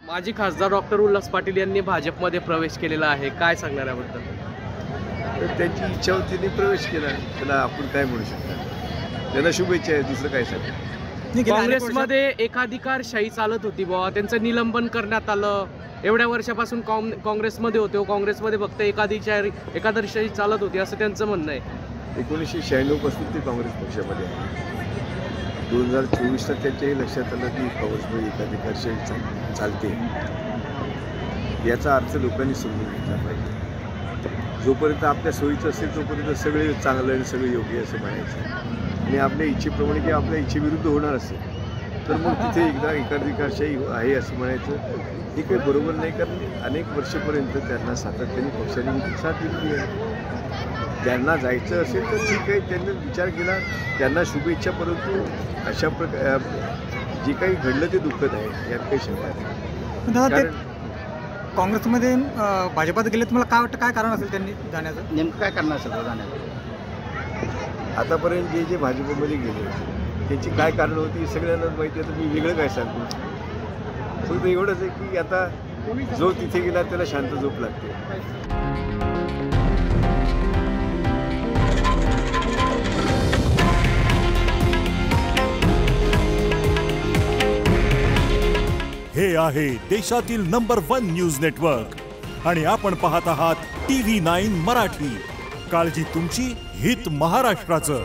माजी खासदार डॉक्टर उल्हास पाटील यांनी भाजपमध्ये प्रवेश केलेला आहे, काय सांगणार याबद्दल? त्यांची इच्छा होती, त्यांनी प्रवेश केला, त्याला आपण काय म्हणू शकतो? त्यांना शुभेच्छा आहे, दुसरं काय सांगू? काँग्रेसमध्ये एकाधिकारशाही चालत होती बाबा, त्यांचं निलंबन करण्यात आलं. एवढ्या वर्षापासून काँग्रेसमध्ये होते, काँग्रेसमध्ये फक्त एकाधिकारशाही चालत होती असं त्यांचं म्हणणं आहे. 1996 पासून ते काँग्रेस पक्षामध्ये आहे. 2024ला त्यांच्याही लक्षात आलं की काँग्रेसमध्ये एकाधिकारशाही चालते. याचा अर्थ लोकांनी समजून घेतला पाहिजे. जोपर्यंत आपल्या सोयीचं असेल तोपर्यंत सगळे चांगलं आणि सगळे योग्य असं म्हणायचं, आणि आपल्या इच्छेप्रमाणे किंवा आपल्या इच्छेविरुद्ध होणार असेल तर मग तिथे एकदा एकाधिकारशाही आहे असं म्हणायचं हे काही बरोबर नाही. कारण अनेक वर्षापर्यंत त्यांना सातत्याने पक्षाने साथ दिली आहे. ज्यांना जायचं असेल तर ठीक आहे, त्यांनी विचार केला, त्यांना शुभेच्छा. परंतु अशा जे काही घडलं ते दुःखद आहे, यात काही शंका नाही. कारण काँग्रेसमध्ये भाजपात गेले, तुम्हाला काय वाटतं काय कारण असेल त्यांनी जाण्याचं? नेमकं काय करणार असेल जाण्याचं? आतापर्यंत जे भाजपमध्ये गेले त्याची काय कारणं होती सगळ्यांनाच माहिती आहे. तर मी वेगळं काय सांगतो? फक्त एवढंच आहे की आता जो तिथे गेला त्याला शांत झोप लागते. हे आहे देशातील नंबर 1 न्यूज नेटवर्क आणि आपण पाहत आहात TV9 मराठी. काळजी तुमची, हित महाराष्ट्राचं.